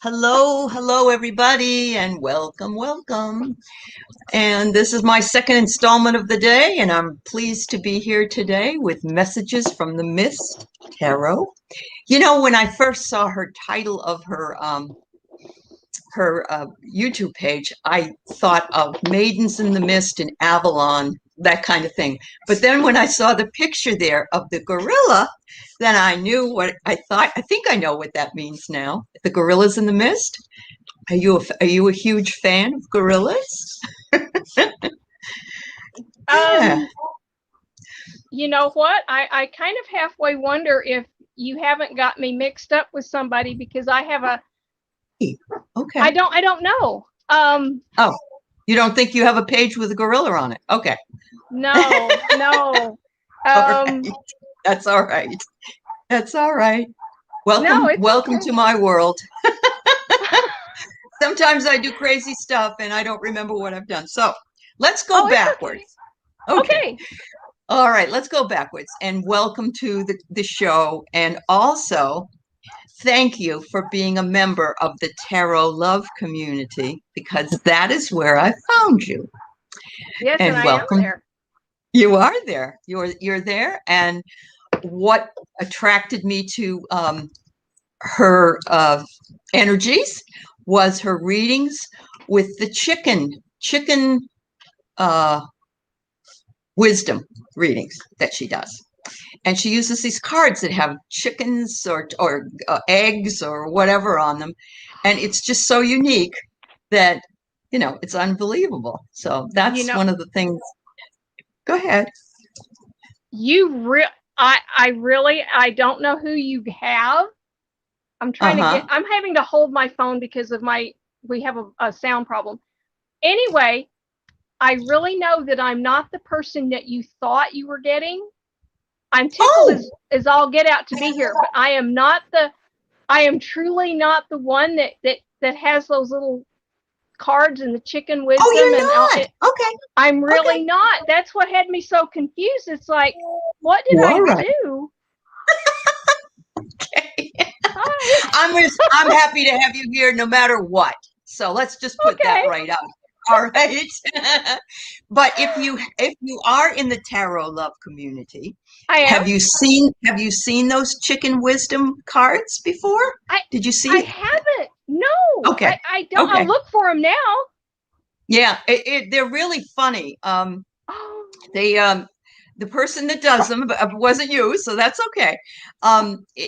Hello, everybody, and welcome. And this is my second installment of the day, and I'm pleased to be here today with messages from the Mist Tarot. You know, when I first saw her title of her YouTube page, I thought of Maidens in the Mist and Avalon, that kind of thing. But then when I saw the picture there of the gorilla, then I knew what I thought. I think I know what that means now. The gorillas in the mist. Are you a huge fan of gorillas? Yeah. Um, you know what? I kind of halfway wonder if you haven't got me mixed up with somebody because I have a Okay. I don't know. Oh, you don't think you have a page with a gorilla on it? Okay. No. All right. Um, That's all right. That's all right. no, Welcome, it's welcome okay. to my world. Sometimes I do crazy stuff and I don't remember what I've done. So let's go Oh, it's okay. backwards. Okay. Okay. All right, let's go backwards. And welcome to the show. And also, thank you for being a member of the Tarot Love community because that is where I found you. Yes, and And I am welcome. there. You are there. You're there. And what attracted me to her energies was her readings with the chicken uh, wisdom readings that she does. And she uses these cards that have chickens or eggs or whatever on them, and it's just so unique that it's unbelievable. So You that's know, one of the things. Go ahead. you re I really I don't know who you have. Uh-huh. I'm having to hold my phone because of we have a sound problem. Anyway, I really know that I'm not the person that you thought you were getting. I'm tickled Oh, as all get out to be here, but I am truly not the one that has those little cards and the chicken oh, wisdom and you're not. Okay. I'm Okay. really not. That's what had me so confused. It's like, what did You I are right. do? Okay. Hi. I'm happy to have you here no matter what. So let's just put that Okay. right out. All right. But if you are in the tarot love community, I am. have you seen those chicken wisdom cards before? I Did you I see? haven't. No. Okay. I don't I'll Okay. look for them now. Yeah, they're really funny. Oh, They the person that does them wasn't you, so that's okay.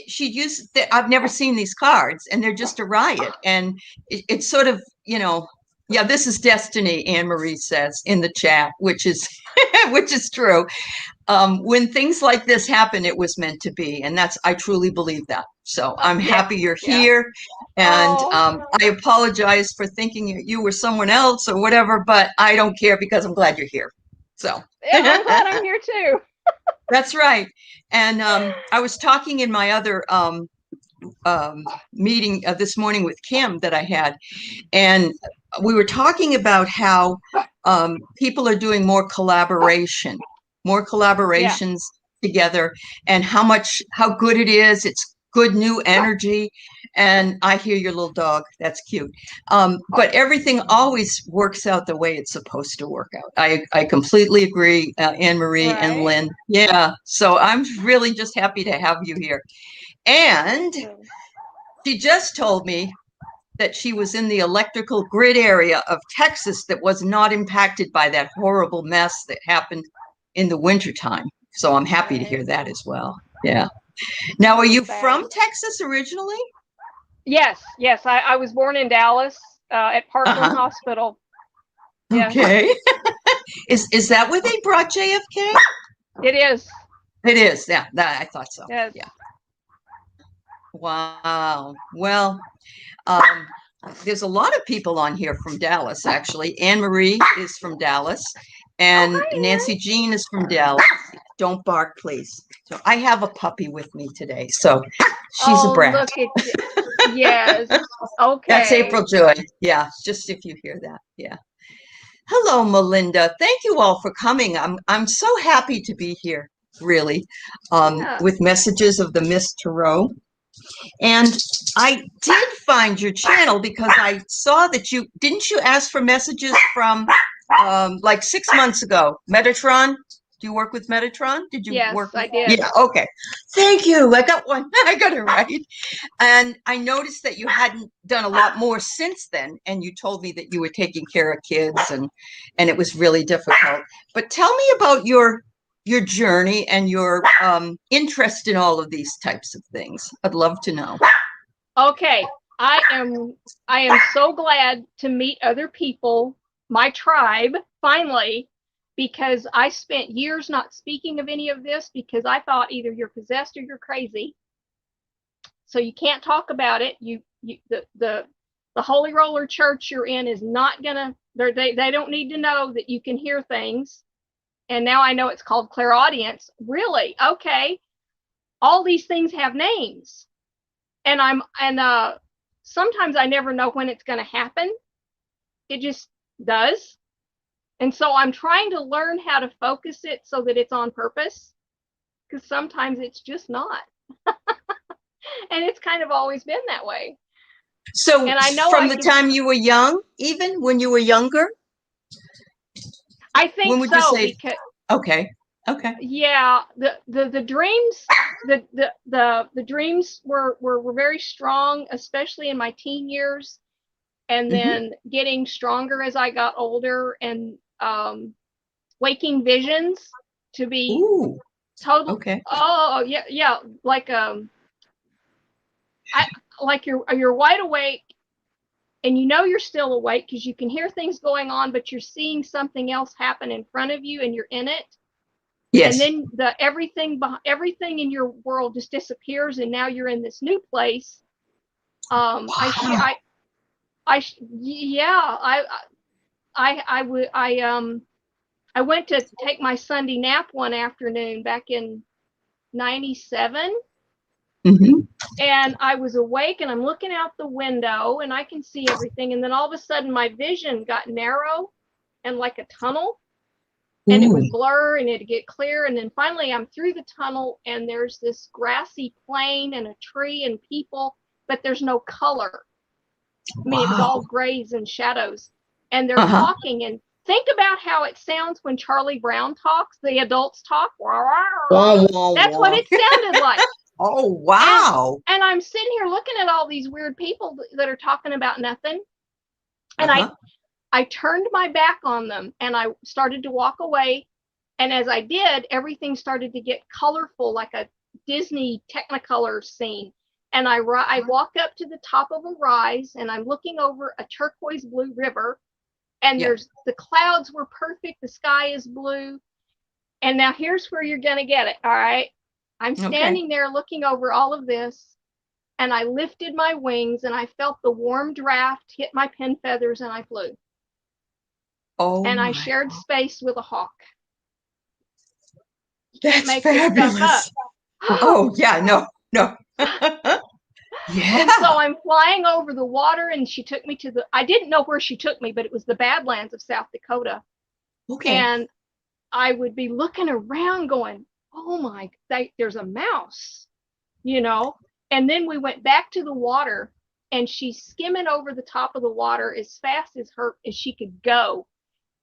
She used I've never seen these cards, and they're just a riot. And it's sort of, yeah, this is destiny. Anne Marie says in the chat, which is which is true. When things like this happen, it was meant to be, and I truly believe that. So I'm yeah. happy you're Yeah. here, and Oh. I apologize for thinking you were someone else or whatever, but I don't care because I'm glad you're here. So Yeah, I'm glad I'm here too. that's right. And I was talking in my other meeting this morning with Kim that I had, and we were talking about how people are doing more Yeah. collaborations together, and how good it is. It's good new energy. And I hear your little dog. That's cute. But everything always works out the way it's supposed to work out. I completely agree, Anne Marie and Right. Lynn. Yeah. So I'm really just happy to have you here. And she just told me that she was in the electrical grid area of Texas that was not impacted by that horrible mess that happened in the wintertime. So I'm happy to Right. hear that as well. Yeah. Now, are That was you bad. from Texas originally? Yes. I was born in Dallas at Parkland Uh-huh. Hospital. Yes, Okay. Is that where they brought JFK? it is. It is. Yeah, I thought so. Yes. Yeah. Wow. Well, um, there's a lot of people on here from Dallas, actually. Anne Marie is from Dallas, Oh, and hi, Nancy Jean is from Dallas. Don't bark, please. So I have a puppy with me today, so she's a Oh, brat. look at you. Yes. That's Okay. April Joy. Yeah, just if you hear that. Yeah. Hello, Melinda. Thank you all for coming. I'm so happy to be here, really, Yeah. with messages of the Miss Tarot. And I did find your channel because I saw that didn't you ask for messages from like 6 months ago, Metatron? Do you work with Metatron? Did you Yes, work with? I did. Yeah, okay. Thank you. I got one. I got it right. And I noticed that you hadn't done a lot more since then. And you told me that you were taking care of kids and it was really difficult. But tell me about your journey and your interest in all of these types of things. I'd love to know. Okay, I am so glad to meet other people, my tribe, finally, because I spent years not speaking of any of this because I thought either you're possessed or you're crazy. So you can't talk about it. The Holy Roller Church you're in is not gonna. They don't need to know that you can hear things. And now I know it's called clairaudience. Really? Okay. All these things have names, and sometimes I never know when it's going to happen. It just does. And so I'm trying to learn how to focus it so that it's on purpose, because sometimes it's just not. And it's kind of always been that way. So and I know from the time you were young, even when you were younger, I think when would you so, say? because Okay. yeah, the dreams, the dreams were very strong, especially in my teen years, and then getting stronger as I got older, and waking visions to be Ooh. total. Okay. Oh yeah, like like you're wide awake, and you know you're still awake because you can hear things going on, but you're seeing something else happen in front of you, and you're in it. Yes. And then everything in your world just disappears, and now you're in this new place. Wow. I went to take my Sunday nap one afternoon back in '97, and I was awake, and I'm looking out the window, and I can see everything, and then all of a sudden my vision got narrow and like a tunnel, and it would blur and it'd get clear, and then finally I'm through the tunnel, and there's this grassy plain and a tree and people, but there's no color. I mean, it was all grays and shadows, and they're talking. And think about how it sounds when Charlie Brown talks, the adults talk. That's what it sounded like. Oh, wow. And I'm sitting here looking at all these weird people that are talking about nothing. And I turned my back on them, and I started to walk away. And as I did, everything started to get colorful, like a Disney Technicolor scene. And I walk up to the top of a rise, and I'm looking over a turquoise blue river. And the clouds were perfect. The sky is blue. And now here's where you're going to get it. All right. I'm standing there looking over all of this, and I lifted my wings, and I felt the warm draft hit my pin feathers, and I flew. Oh, and I shared space with a hawk. That's fabulous. Oh, yeah, no. Yeah. And so I'm flying over the water, and she took me I didn't know where she took me, but it was the Badlands of South Dakota. Okay. And I would be looking around going, oh my, there's a mouse, And then we went back to the water, and she's skimming over the top of the water as fast as she could go.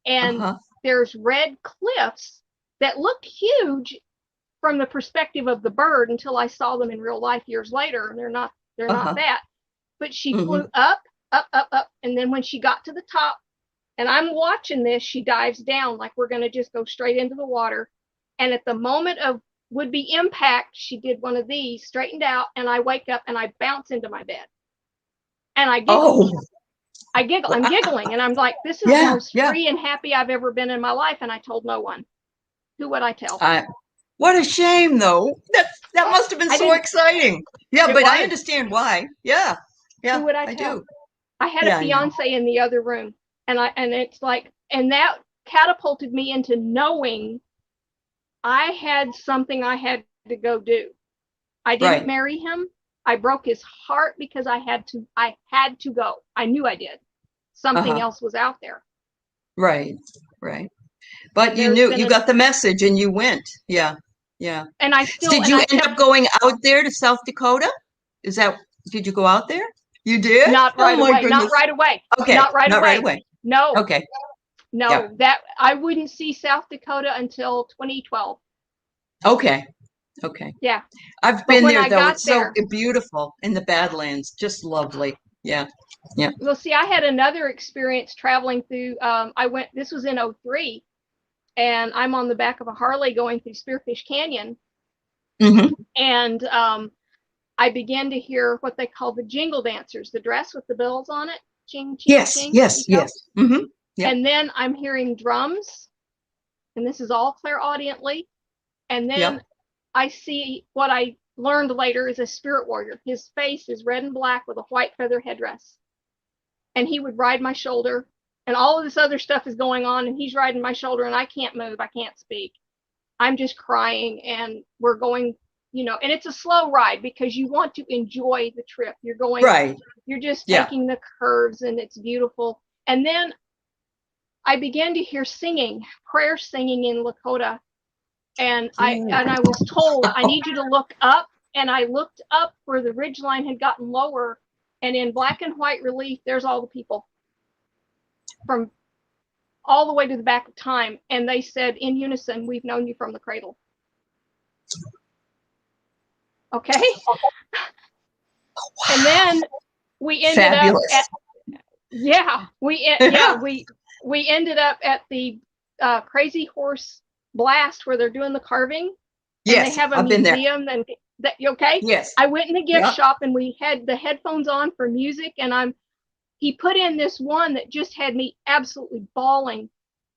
And there's red cliffs that looked huge from the perspective of the bird until I saw them in real life years later, and they're not that. But she flew up, and then when she got to the top, and I'm watching this, she dives down like we're going to just go straight into the water. And at the moment of would-be impact, she did one of these, straightened out, and I wake up and I bounce into my bed. And I giggle. I'm giggling, and I'm like, this is the most free and happy I've ever been in my life, and I told no one. Who would I tell? What a shame, though. That must have been so exciting. Yeah, but I understand why. Yeah. Who would I tell? I had a fiance in the other room, and it's like, and that catapulted me into knowing I had something I had to go do. I didn't marry him. I broke his heart because I had to go. I knew I did. Something else was out there. Right. But you got the message, and you went. Yeah. And I still. Did you end up going out there to South Dakota? Did you go out there? You did? Not Oh right my away. Not goodness. right away. Okay. Not right Not right away. away. No. Okay. No, Yeah. that I wouldn't see South Dakota until 2012. Okay. Okay. Yeah. I've But been when there I though. got It's so there, beautiful in the Badlands. Just lovely. Yeah. Yeah. well, see, I had another experience traveling through. This was in '03, and I'm on the back of a Harley going through Spearfish Canyon. Mm-hmm. And I began to hear what they call the jingle dancers, the dress with the bells on it. Ching, ching, Yes. ching. Yes. Yes. Mm-hmm. Yep. And then I'm hearing drums, and this is all clairaudiently. And then Yep. I see what I learned later is a spirit warrior. His face is red and black with a white feather headdress. And he would ride my shoulder, and all of this other stuff is going on, and he's riding my shoulder, and I can't move, I can't speak. I'm just crying, and we're going, and it's a slow ride because you want to enjoy the trip. Right. You're just Yeah. taking the curves, and it's beautiful. And then I began to hear singing, prayer singing in Lakota. And I was told, I need you to look up. And I looked up where the ridge line had gotten lower, and in black and white relief, there's all the people from all the way to the back of time. And they said in unison, "We've known you from the cradle." Okay. And then we ended Fabulous. up we ended up at the Crazy Horse Blast where they're doing the carving. And Yes, they have a I've been there. museum. And that, okay? Yes. I went in the gift Yep. shop, and we had the headphones on for music, and he put in this one that just had me absolutely bawling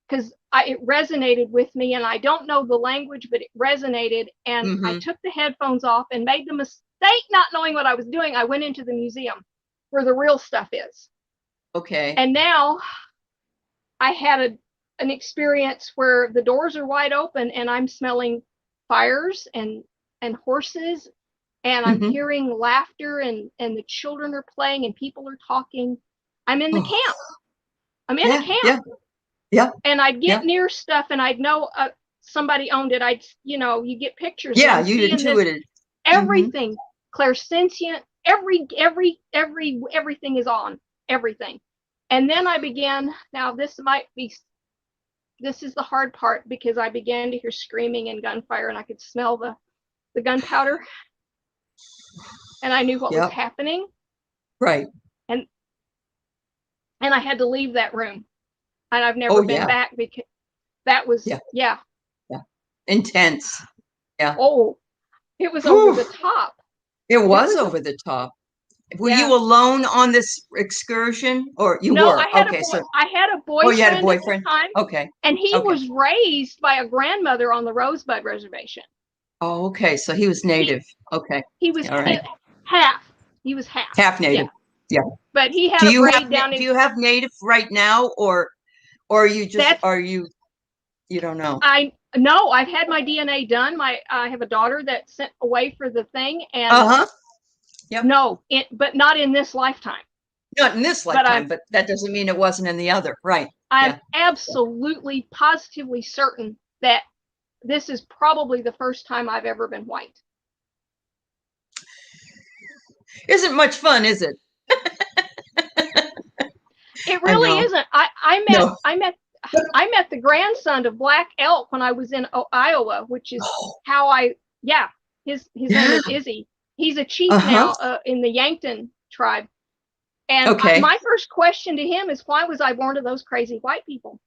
because it resonated with me, and I don't know the language, but it resonated. And Mm-hmm. I took the headphones off and made the mistake, not knowing what I was doing. I went into the museum where the real stuff is. Okay. And now I had an experience where the doors are wide open, and I'm smelling fires and horses, and I'm Mm-hmm. hearing laughter, and the children are playing, and people are talking. I'm in the camp. I'm in a camp. Yeah. Yeah. And I'd get near stuff, and I'd know somebody owned it. You get pictures. Yeah, you intuited. Everything, mm-hmm. Clairsentient, everything is on, everything. And then I began, this is the hard part, because I began to hear screaming and gunfire, and I could smell the gunpowder, and I knew what was happening. Right. And I had to leave that room, and I've never been back, because that was intense. Yeah. Oh, it was over the top. It was over the top. Were you alone on this excursion, or you were? I had a boyfriend. Oh, you had a boyfriend? At the time. Okay. And he was raised by a grandmother on the Rosebud Reservation. Oh, okay. So he was native. He was half. He was half. Half native. Yeah. But he had a braid down. Do you have native right now, or are you just you don't know? No, I've had my DNA done. I have a daughter that's sent away for the thing, and Yep. No, but not in this lifetime. Not in this lifetime, but that doesn't mean it wasn't in the other, right? I'm absolutely, positively certain that this is probably the first time I've ever been white. Isn't much fun, is it? It really isn't. I met the grandson of Black Elk when I was in Iowa, which is how his name is Izzy. He's a chief now in the Yankton tribe. And my first question to him is, why was I born to those crazy white people?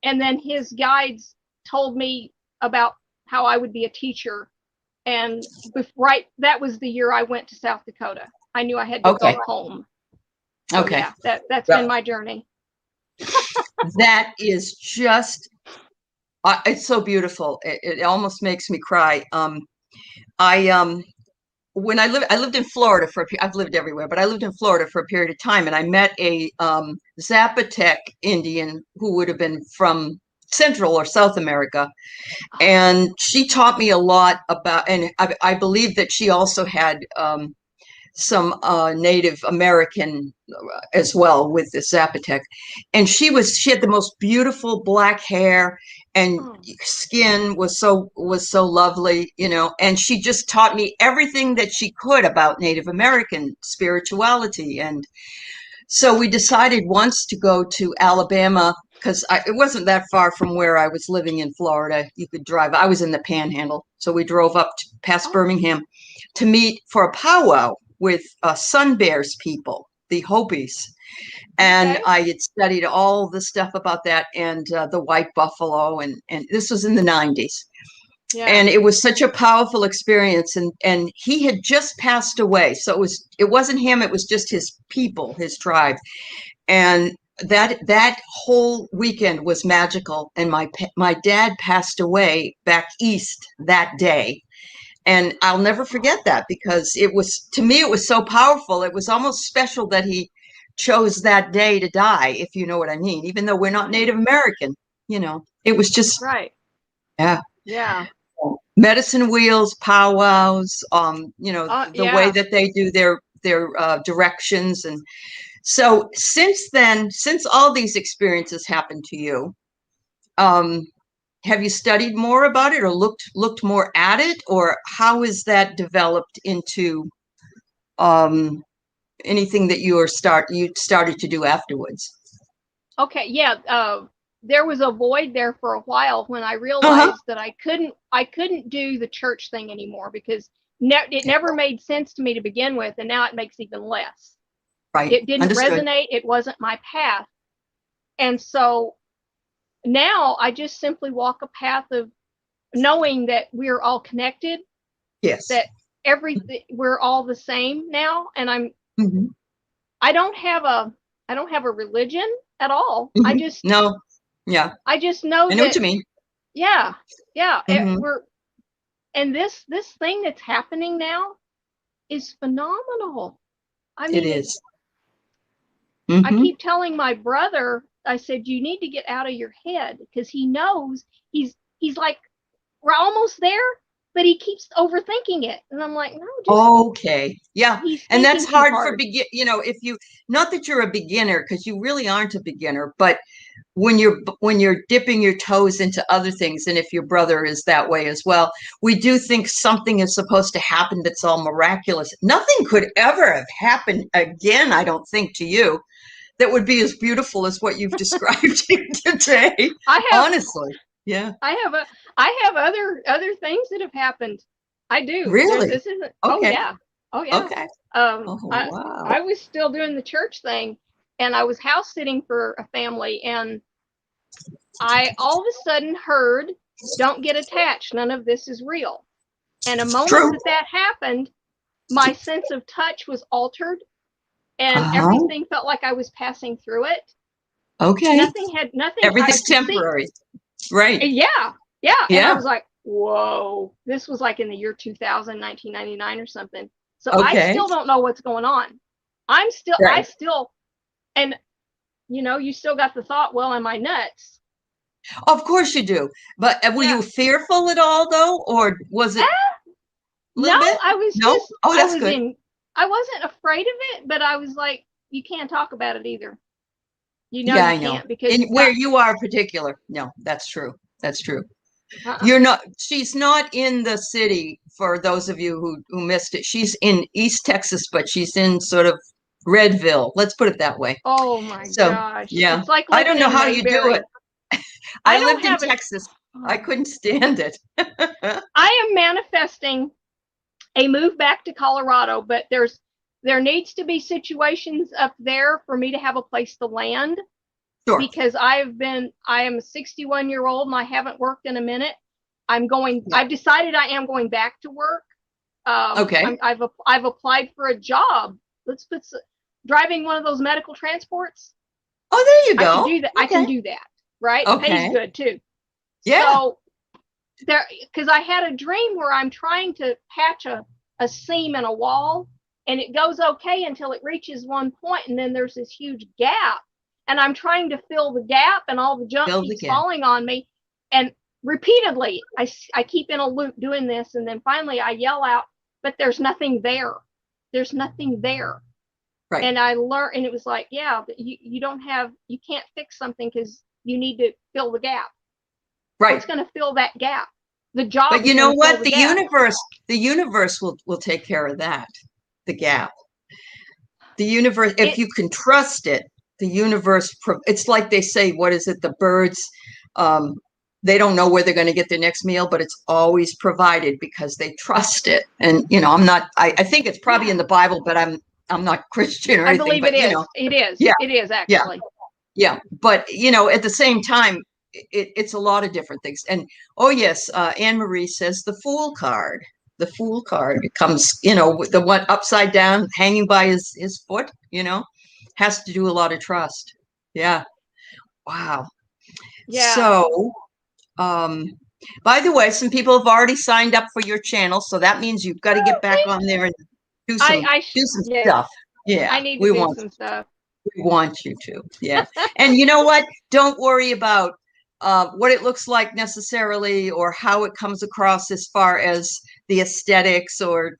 And then his guides told me about how I would be a teacher. And that was the year I went to South Dakota. I knew I had to go home. So, that's been my journey. That is just, it's so beautiful. It almost makes me cry. When I lived in Florida I've lived everywhere, but I lived in Florida for a period of time, and I met a Zapotec Indian who would have been from Central or South America. And she taught me a lot about, and I believe that she also had Native American as well with the Zapotec, and she had the most beautiful black hair, and Oh, skin was so lovely, and she just taught me everything that she could about Native American spirituality. And so we decided once to go to Alabama because it wasn't that far from where I was living in Florida. You could drive. I was in the Panhandle, so we drove up past oh, Birmingham to meet for a powwow with Sun Bears people, the Hopis. And okay. I had studied all the stuff about that and the white buffalo, and this was in the 90s. Yeah. And it was such a powerful experience, and he had just passed away, so it wasn't him, it was just his people, his tribe. And that whole weekend was magical, and my dad passed away back east that day. And I'll never forget that, because to me it was so powerful. It was almost special that he chose that day to die, if you know what I mean, even though we're not Right. Native American. It was just, Right. yeah. Yeah. Medicine wheels, powwows, the way Yeah. that they do their directions. And so since then, since all these experiences happened to you, um, have you studied more about it, or looked more at it, or how is that developed into um, anything that you started to do afterwards? Okay. Yeah. There was a void there for a while when I Uh-huh. realized that I couldn't do the church thing anymore because it never made sense to me to begin with, and now it makes even less. Right. It didn't Understood. resonate. It wasn't my path. And so now I just simply walk a path of knowing that we're all connected, Yes. that everything we're all the same now. And Hmm. I don't have a religion at all. I Hmm. just No. Yeah. I just know I know what that you mean. yeah, yeah, Hmm. we're and this thing that's happening now is phenomenal. I It mean, is. I Hmm. keep telling my brother, I said, you need to get out of your head because he knows he's like, we're almost there, but he keeps overthinking it. And I'm like, no, just Okay. Yeah. he's And that's thinking too hard for hard. if you, not that you're a beginner, because you really aren't a beginner, but when you're dipping your toes into other things, and if your brother is that way as well, we do think something is supposed to happen that's all miraculous. Nothing could ever have happened again, I don't think, to you that would be as beautiful as what you've described here today. I have Honestly. Yeah. I have a I have other things that have happened. I do. There's Really? this isn't oh Okay. yeah. Oh yeah. Okay. Um Oh, I wow. I was still doing the church thing and I was house sitting for a family and I all of a sudden heard don't get attached. None of this is real. And a moment True. that happened, my sense of touch was altered and Uh-huh. everything felt like I was passing through it. Okay. Nothing I Everything's could see. temporary. Right. Yeah. Yeah. And I Yeah. was like, whoa, this was like in the year 2000, 1999 or something. So I Okay. still don't know what's going on. I Right. still, and you still got the thought, well, am I nuts? Of course you do. But were Yeah. you fearful at all, though? Or was it Ah, a no, little bit? I was No? just, Oh, that's good. I wasn't afraid of it, but I was like, you can't talk about it either. Yeah, You I know. can't because And it's where got, you are particular. No, that's true. That's true. uh-uh. She's not in the city, for those of you who missed it. She's in East Texas, but she's in sort of Redville. Let's put it that way. Oh my So, gosh. yeah. It's like I living don't know in how you do it. Mayberry. I I don't lived in have it. Texas. I Oh. couldn't stand it. I am manifesting a move back to Colorado, but there needs to be situations up there for me to have a place to land Sure. because I am a 61-year-old and I haven't worked in a minute. Yeah. I've decided I am going back to work. Okay. I've applied for a job. Let's put driving one of those medical transports. Oh, there you I can go. do that. I Okay. can do that. Right? Pays Okay. good too. Yeah. So there, because I had a dream where I'm trying to patch a seam in a wall and it goes okay until it reaches one point and then there's this huge gap and I'm trying to fill the gap and all the junk Build keeps again. falling on me and repeatedly I keep in a loop doing this and then finally I yell out, but there's nothing there. there's nothing there. Right. And I learned, and it was like, yeah, you can't fix something because you need to fill the gap. Right. What's going to fill that gap? The job. But you know what? The universe will take care of that. The gap. The universe, if you can trust it, the universe, it's like they say, what is it? The birds, they don't know where they're going to get their next meal, but it's always provided because they trust it. And, you know, I think it's probably in the Bible, but I'm not Christian or anything. I believe but, it is. You know, it is. Yeah. It is actually. Yeah. But, you know, at the same time, it's a lot of different things. And, oh, yes, Anne Marie says the Fool card. The Fool card comes, you know, the one upside down, hanging by his foot, you know, has to do a lot of trust. Yeah. Wow. Yeah. So, by the way, some people have already signed up for your channel, so that means you've got to get back on there and do some stuff. Yeah. I need to do some stuff. We want you to. Yeah. And you know what? Don't worry about what it looks like necessarily or how it comes across as far as the aesthetics or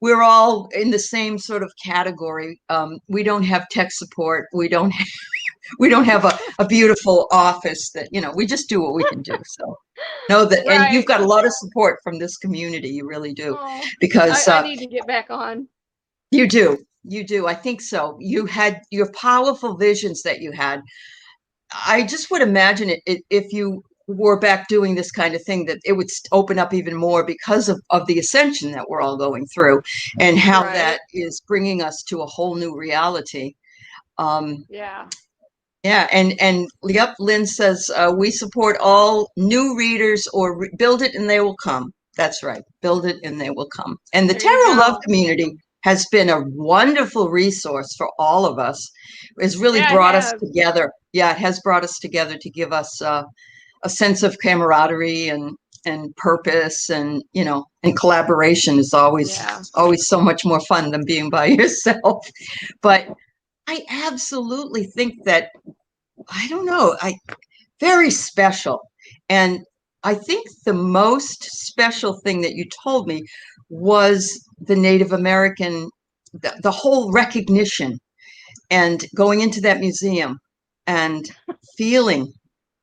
we're all in the same sort of category. We don't have tech support. We don't have a beautiful office that, you know, we just do what we can do. So know that, and you've got a lot of support from this community. You really do. Because I need to get back on. You do. You do. I think so. You had your powerful visions that you had. I just would imagine if you were back doing this kind of thing, that it would open up even more because of the ascension that we're all going through and how that is bringing us to a whole new reality. Yeah. Yeah. And yep, Lynn says, we support all new readers or build it and they will come. That's right. Build it and they will come. And the Tarot Love community has been a wonderful resource for all of us. It's really brought us together. Yeah, it has brought us together to give us a sense of camaraderie and purpose, and, you know, and collaboration is always so much more fun than being by yourself. But I absolutely think that, I don't know, very special. And I think the most special thing that you told me was the Native American, the whole recognition and going into that museum and feeling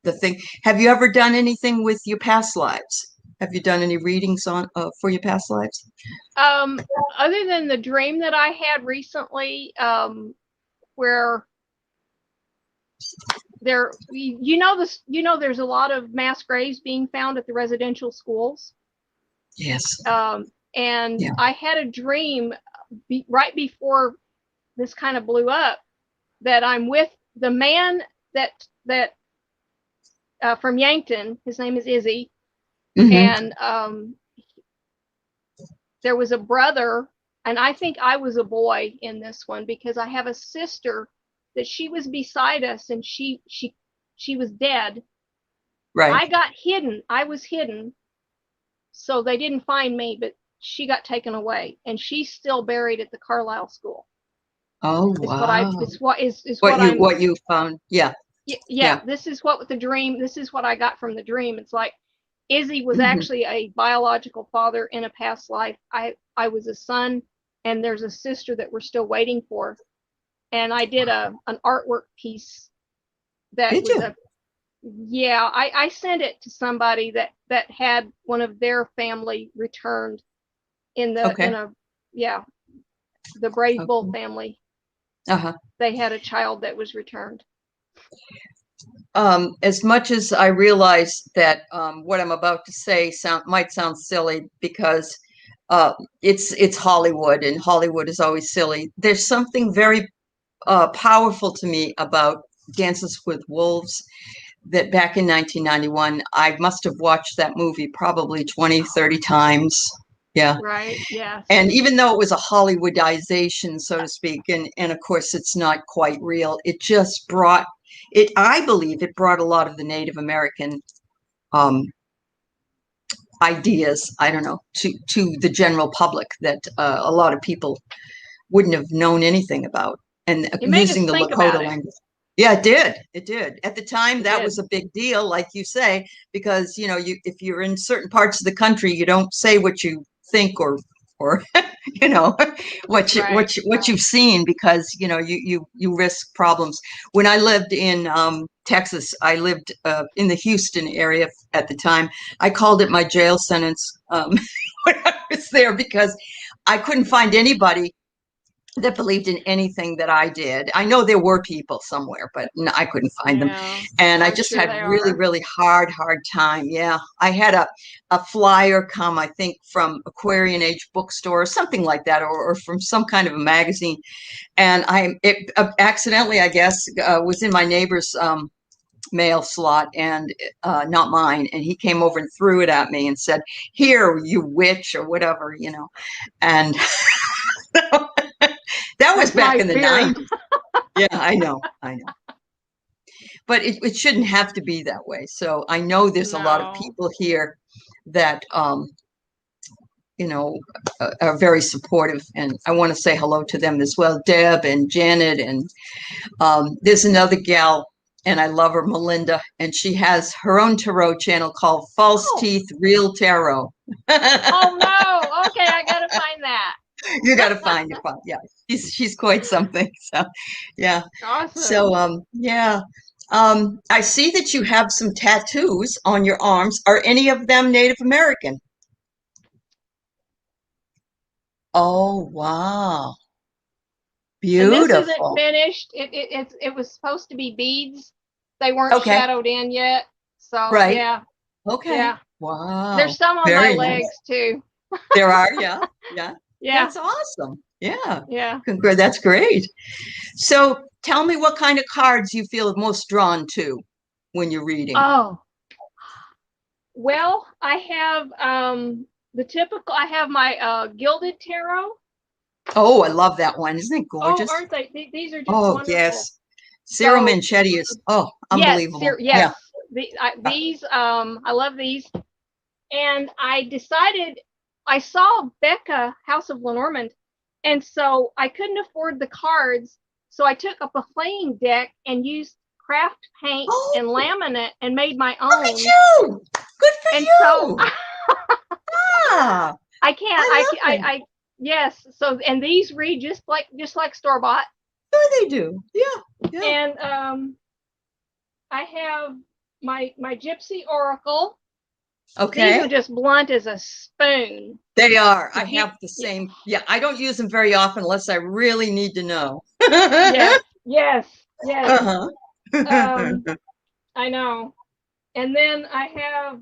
the thing. Have you ever done anything with your past lives? Have you done any readings on for your past lives? Other than the dream that I had recently, where there's a lot of mass graves being found at the residential schools. Yes. And I had a dream right before this kind of blew up that I'm with the man that from Yankton. His name is Izzy. And there was a brother, and I think I was a boy in this one because I have a sister that she was beside us and she was dead. Right. I was hidden, so they didn't find me, but she got taken away and she's still buried at the Carlisle School. Oh, wow. What you found. Yeah. This is what I got from the dream. It's like Izzy was actually a biological father in a past life. I was a son, and there's a sister that we're still waiting for. And I did an artwork piece that I sent it to somebody that had one of their family returned the Brave Bull family. They had a child that was returned. As much as I realize that what I'm about to say might sound silly because it's Hollywood, and Hollywood is always silly. There's something very powerful to me about Dances with Wolves that back in 1991, I must have watched that movie probably 20, 30 times. Yeah. Right. Yeah. And even though it was a Hollywoodization, so to speak, and of course it's not quite real, it just brought it, I believe it brought a lot of the Native American ideas, I don't know, to the general public that a lot of people wouldn't have known anything about. And using the Lakota language. Yeah, it did. It did. At the time, that was a big deal, like you say, because, you know, if you're in certain parts of the country, you don't say what you think or you know, Right. what you've seen, because you know you risk problems. When I lived in Texas, I lived in the Houston area at the time. I called it my jail sentence when I was there, because I couldn't find anybody that believed in anything that I did. I know there were people somewhere, but no, I couldn't find them. Yeah, And I I'm just sure had they really, are. really hard time. Yeah. I had a flyer come, I think, from Aquarian Age bookstore or something like that, or from some kind of a magazine. And it accidentally, I guess, was in my neighbor's mail slot, and not mine. And he came over and threw it at me and said, "Here, you witch," or whatever, you know. And that was That's back my in the fear. 90s. Yeah, I know. But it shouldn't have to be that way. So I know there's a lot of No. people here that, you know, are very supportive. And I want to say hello to them as well, Deb and Janet. And there's another gal, and I love her, Melinda. And she has her own tarot channel called False Oh, Teeth Real Tarot. oh no. Okay, I gotta find that. You got to find it. Yeah, she's quite something. So, yeah. So, Awesome. yeah. I see that you have some tattoos on your arms. Are any of them Native American? Oh, wow. And this isn't Beautiful. finished. It was supposed to be beads. They weren't Okay. shadowed in yet. So Right. yeah, Okay. yeah. There's Wow. some on my Very nice. legs too. There are, yeah. Yeah. Yeah, That's awesome. Yeah. yeah. That's great. So tell me what kind of cards you feel most drawn to when you're reading. Oh, well, I have the typical. I have my gilded tarot. Oh, I love that one. Isn't it Oh, gorgeous? aren't they? These are just Oh, wonderful. yes. Cyril So Manchetti is, oh, yes, unbelievable. yes. Yeah. These I love these. And I decided I saw Becca House of Lenormand, and so I couldn't afford the cards, so I took up a playing deck and used craft paint Oh, and laminate and made my look at own. you. Good for And so you. Ah, I can't I love it. I yes, so and these read just like store bought. Sure they do. Yeah, yeah. And I have my Gypsy Oracle. These are Okay. just blunt as a spoon They are. to I get. have the same. Yeah, I don't use them very often unless I really need to know. Yes, yes, yes. Uh-huh. Um, I know. And then I have,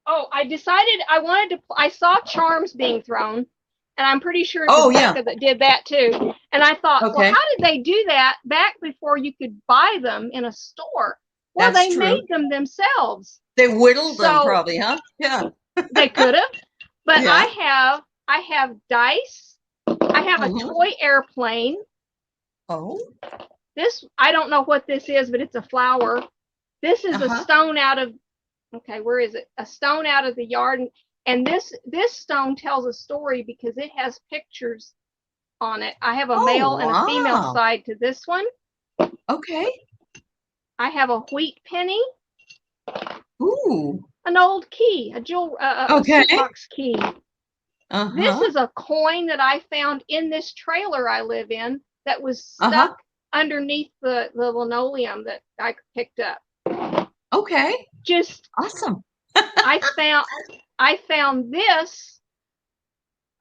oh, I decided I wanted to, I saw charms being thrown, and I'm pretty sure it was Oh, yeah. Becca that did that too. And I thought, well, Okay. how did they do that back before you could buy them in a store? Well, That's they true. made them themselves. They whittled them So probably, huh? Yeah. they could have, but Yeah. I have dice. I have a Mhm. toy airplane. Oh. This, I don't know what this is, but it's a flower. This is a Uh-huh. stone out of, okay, where is it? A stone out of the yard. And this stone tells a story because it has pictures on it. I have a Oh, male and a female wow. side to this one. Okay. I have a wheat penny, Ooh. an old key, a Okay. soup box key. This Uh-huh. is a coin that I found in this trailer I live in that was Uh-huh. stuck underneath the linoleum that I picked up. Okay. Just Awesome. I found I found this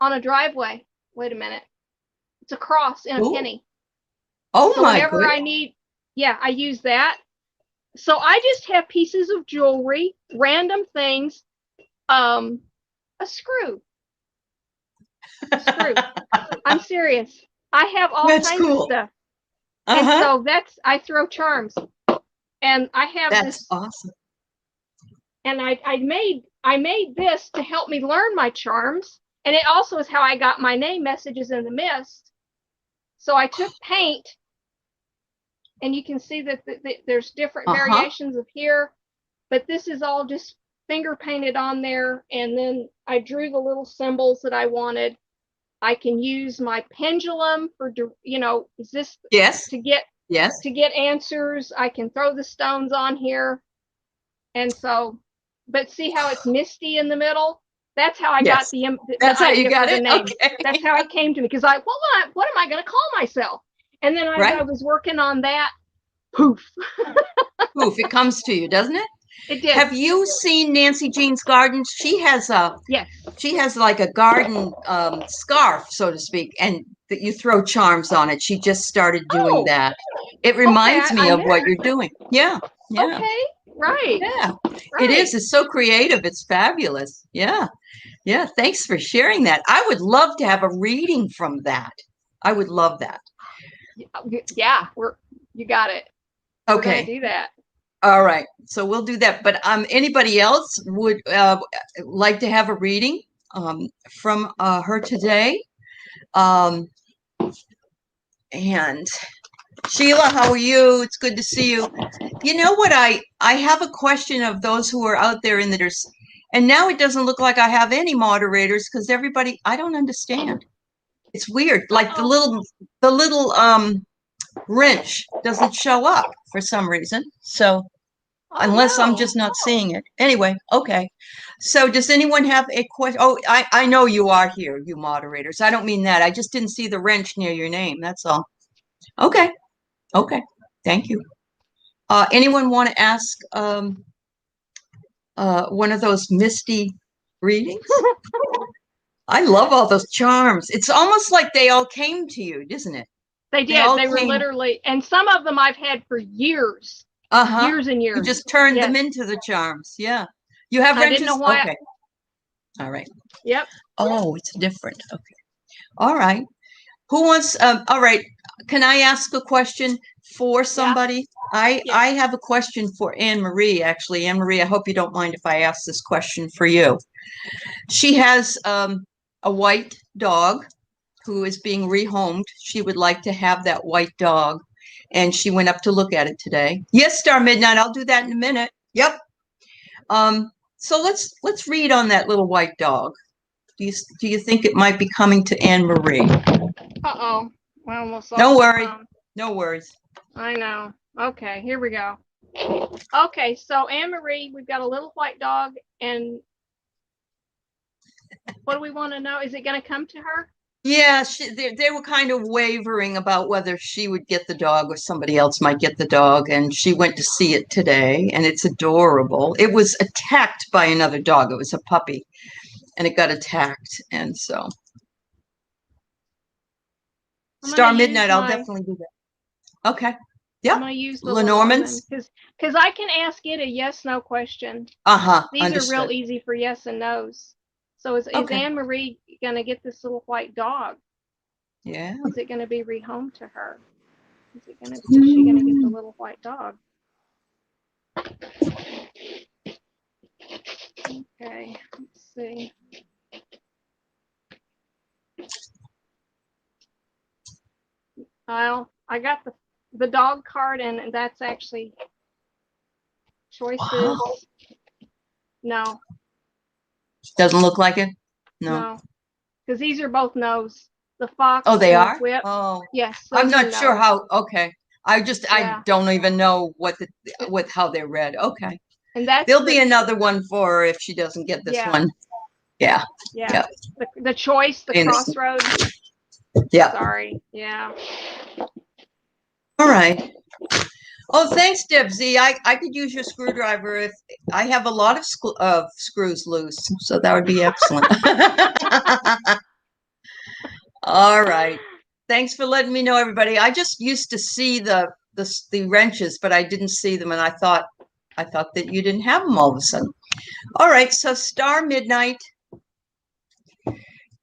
on a driveway. Wait a minute. It's a cross in a Ooh. penny. Oh So my whenever goodness. I need, yeah, I use that. So I just have pieces of jewelry, random things, um, a screw, a screw. I'm serious. I have all That's kinds of cool. stuff. And Uh-huh. so I throw charms. And I have That's this, awesome. and I made this to help me learn my charms. And it also is how I got my name, Messages in the Mist. So I took paint, and you can see that there's different Uh-huh. variations of here, but this is all just finger painted on there. And then I drew the little symbols that I wanted. I can use my pendulum for, is this Yes. to get Yes. answers? I can throw the stones on here. And so, but see how it's misty in the middle? That's how I got the That's how you idea got for the it. name. Okay. That's how it came to me, because what am I going to call myself? And then as I was working on that, poof. Poof, it comes to you, doesn't it? It did. Have you seen Nancy Jean's garden? She has like a garden scarf, so to speak, and that you throw charms on it. She just started doing that. It reminds me of what you're doing. Yeah. Okay. Right. Yeah. It is. It's so creative. It's fabulous. Yeah. Yeah. Thanks for sharing that. I would love to have a reading from that. I would love that. Yeah. You got it. Okay. We're going to do that. All right. So we'll do that. But anybody else would like to have a reading from her today? And Sheila, how are you? It's good to see you. You know what? I have a question of those who are out there in the, and now it doesn't look like I have any moderators because everybody, I don't understand. It's weird. Like the little wrench doesn't show up for some reason. So unless I'm just not seeing it. Anyway, okay. So does anyone have a question? Oh, I know you are here, you moderators. I don't mean that. I just didn't see the wrench near your name. That's all. Okay. Okay. Thank you. Anyone want to ask one of those misty readings? I love all those charms. It's almost like they all came to you, isn't it? They did. They were literally, and some of them I've had for years. Years and years. You just turned them into the charms. Yeah. You have wrenches? I didn't know why. Okay. All right. Yep. Oh, it's different. Okay. All right. Who wants, all right. Can I ask a question for somebody? Yeah. I have a question for Anne Marie, actually. Anne Marie, I hope you don't mind if I ask this question for you. She has a white dog who is being rehomed. She would like to have that white dog. And she went up to look at it today. Yes, Star Midnight, I'll do that in a minute. Yep. So let's read on that little white dog. Do you think it might be coming to Anne Marie? Uh-oh. I almost No worry. No worries. I know. Okay, here we go. Okay, so Anne Marie, we've got a little white dog, and what do we want to know? Is it going to come to her? Yeah, they were kind of wavering about whether she would get the dog or somebody else might get the dog, and she went to see it today, and it's adorable. It was attacked by another dog. It was a puppy, and it got attacked, and so. Star Midnight, I'll definitely do that. Okay. Yeah. I'm going to use the Lenormand's. Because I can ask it a yes/no question. These Understood. are real easy for yes and no's. So is Anne Marie going to get this little white dog? Yeah. Is it going to be rehomed to her? Is she going to get the little white dog? Okay, let's see. Well, I got the dog card, and that's actually choices. Wow. No. Doesn't look like it? No. Because these are both no's. The fox. Oh, they are? Whip. Oh. Yes. I'm not sure how. Okay. I don't even know how they're read. Okay. And there'll be another one for her if she doesn't get this one. Yeah. Yeah. The choice, the crossroads. Yeah. Sorry. Yeah. All right. Oh, thanks, Deb Z. I could use your screwdriver if I have a lot of screws loose, so that would be excellent. All right. Thanks for letting me know, everybody. I just used to see the wrenches, but I didn't see them, and I thought that you didn't have them all of a sudden. All right. So Star Midnight.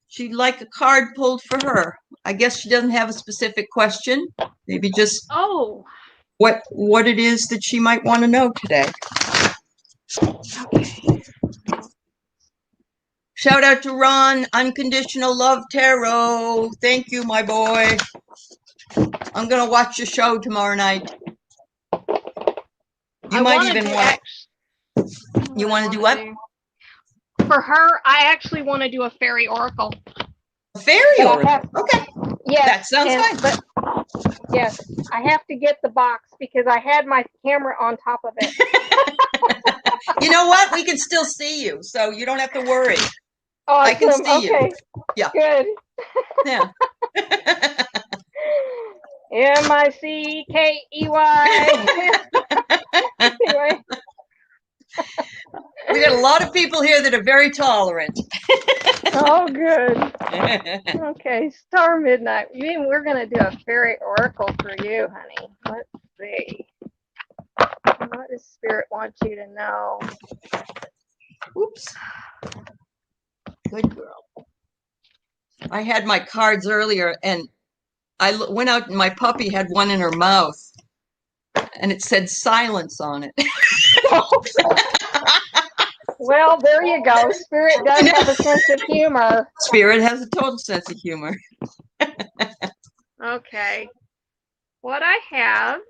She'd like a card pulled for her. I guess she doesn't have a specific question. Maybe just what it is that she might want to know today. Okay. Shout out to Ron, Unconditional Love Tarot. Thank you, my boy. I'm going to watch your show tomorrow night. You might even want to. You want to do what? For her, I actually want to do a fairy oracle. A fairy oracle? Okay. Yes. That sounds fine. But, yes. I have to get the box because I had my camera on top of it. You know what? We can still see you, so you don't have to worry. Awesome. I can see you. Okay. Yeah. Good. Yeah. Mickey. Anyway. We got a lot of people here that are very tolerant. Oh, good. Okay, Star Midnight. We're going to do a fairy oracle for you, honey. Let's see. What does Spirit want you to know? Oops. Good girl. I had my cards earlier, and I went out, and my puppy had one in her mouth, and it said silence on it. Well, there you go. Spirit does have a sense of humor. Spirit has a total sense of humor. Okay. What I have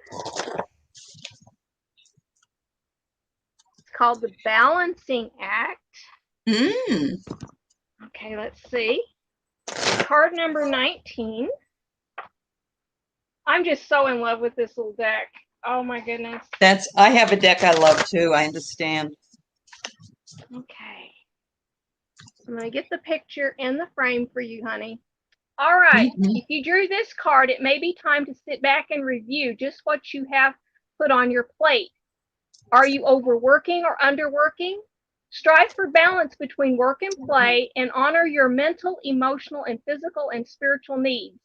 is called the Balancing Act. Okay, let's see. Card number 19. I'm just so in love with this little deck. Oh my goodness. I have a deck I love too. I understand. Okay. I'm going to get the picture in the frame for you, honey. All right. If you drew this card, it may be time to sit back and review just what you have put on your plate. Are you overworking or underworking? Strive for balance between work and play and honor your mental, emotional, and physical and spiritual needs.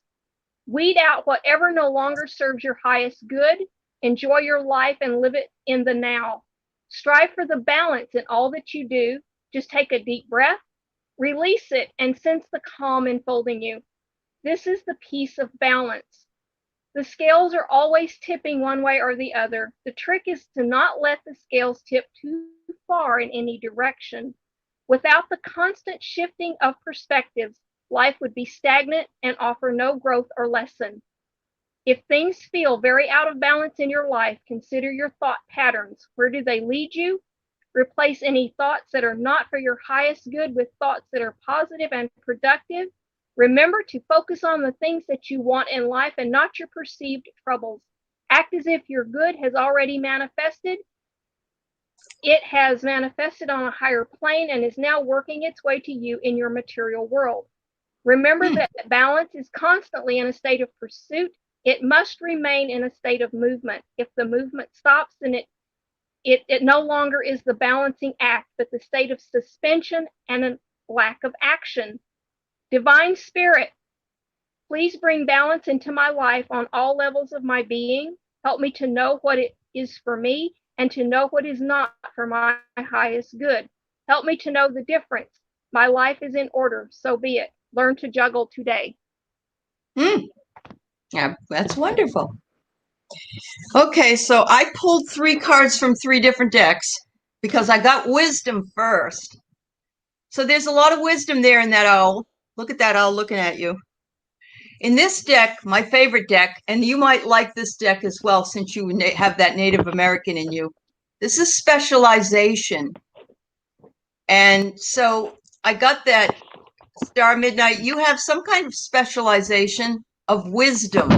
Weed out whatever no longer serves your highest good. Enjoy your life and live it in the now. Strive for the balance in all that you do. Just take a deep breath, release it, and sense the calm enfolding you. This is the peace of balance. The scales are always tipping one way or the other. The trick is to not let the scales tip too far in any direction. Without the constant shifting of perspectives, life would be stagnant and offer no growth or lesson. If things feel very out of balance in your life, consider your thought patterns. Where do they lead you? Replace any thoughts that are not for your highest good with thoughts that are positive and productive. Remember to focus on the things that you want in life and not your perceived troubles. Act as if your good has already manifested. It has manifested on a higher plane and is now working its way to you in your material world. Remember that balance is constantly in a state of pursuit. It must remain in a state of movement. If the movement stops, then it no longer is the balancing act, but the state of suspension and a lack of action. Divine Spirit, please bring balance into my life on all levels of my being. Help me to know what it is for me and to know what is not for my highest good. Help me to know the difference. My life is in order, so be it. Learn to juggle today. Yeah, that's wonderful. Okay, so I pulled 3 cards from 3 different decks because I got wisdom first. So there's a lot of wisdom there in that owl. Look at that owl looking at you. In this deck, my favorite deck, and you might like this deck as well since you have that Native American in you, this is specialization. And so I got that Star Midnight. You have some kind of specialization of wisdom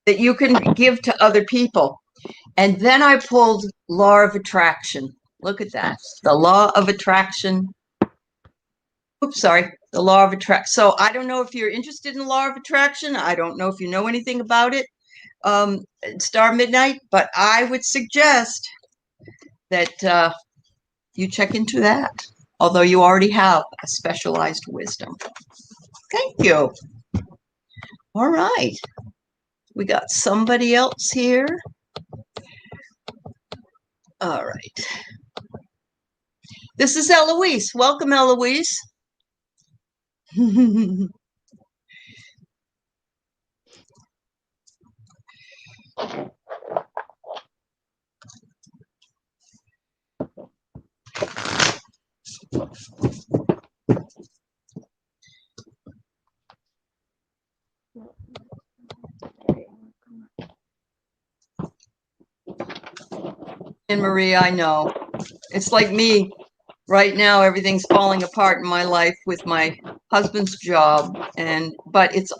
that you can give to other people. And then I pulled Law of Attraction. Look at that. The Law of Attraction. Oops, sorry. The Law of Attraction. So I don't know if you're interested in the Law of Attraction. I don't know if you know anything about it, Star Midnight, but I would suggest that you check into that, although you already have a specialized wisdom. Thank you. All right. We got somebody else here. All right. This is Eloise. Welcome, Eloise. And Maria, I know. It's like me. Right now, everything's falling apart in my life with my husband's job, but it's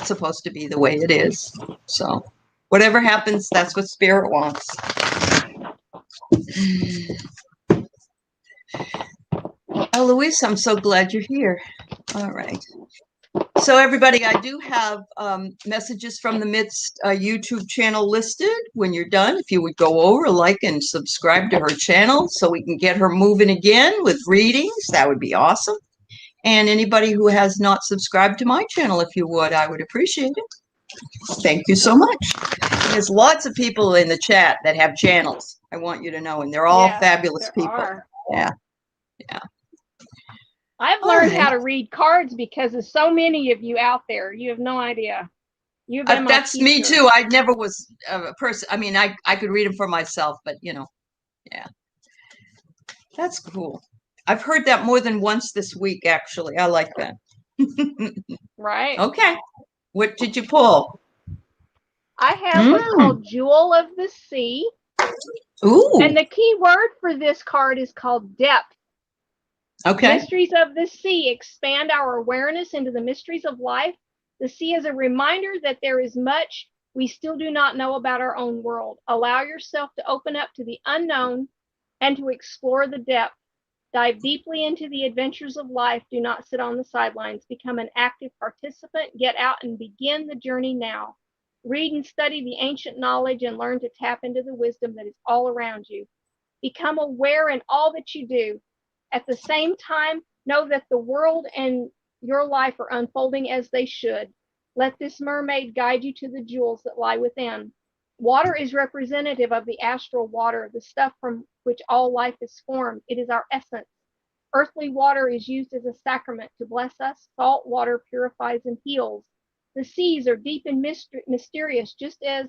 supposed to be the way it is. So whatever happens, that's what Spirit wants. Eloise, I'm so glad you're here. All right. So everybody, I do have messages from the Midst YouTube channel listed. When you're done, if you would go over, like, and subscribe to her channel so we can get her moving again with readings, that would be awesome. And anybody who has not subscribed to my channel, if you would, I would appreciate it. Thank you so much. There's lots of people in the chat that have channels, I want you to know, and they're all fabulous people. Are. Yeah. I've learned how to read cards because there's so many of you out there. You have no idea. You've been my that's teacher. Me too. I never was a person. I mean, I could read them for myself, but yeah. That's cool. I've heard that more than once this week, actually. I like that. Right. Okay. What did you pull? I have what's called Jewel of the Sea. Ooh. And the key word for this card is called depth. Okay. Mysteries of the sea expand our awareness into the mysteries of life. The sea is a reminder that there is much we still do not know about our own world. Allow yourself to open up to the unknown and to explore the depth. Dive deeply into the adventures of life. Do not sit on the sidelines. Become an active participant. Get out and begin the journey now. Read and study the ancient knowledge and learn to tap into the wisdom that is all around you. Become aware in all that you do. At the same time, know that the world and your life are unfolding as they should. Let this mermaid guide you to the jewels that lie within. Water is representative of the astral water, the stuff from which all life is formed. It is our essence. Earthly water is used as a sacrament to bless us. Salt water purifies and heals. The seas are deep and mysterious, just as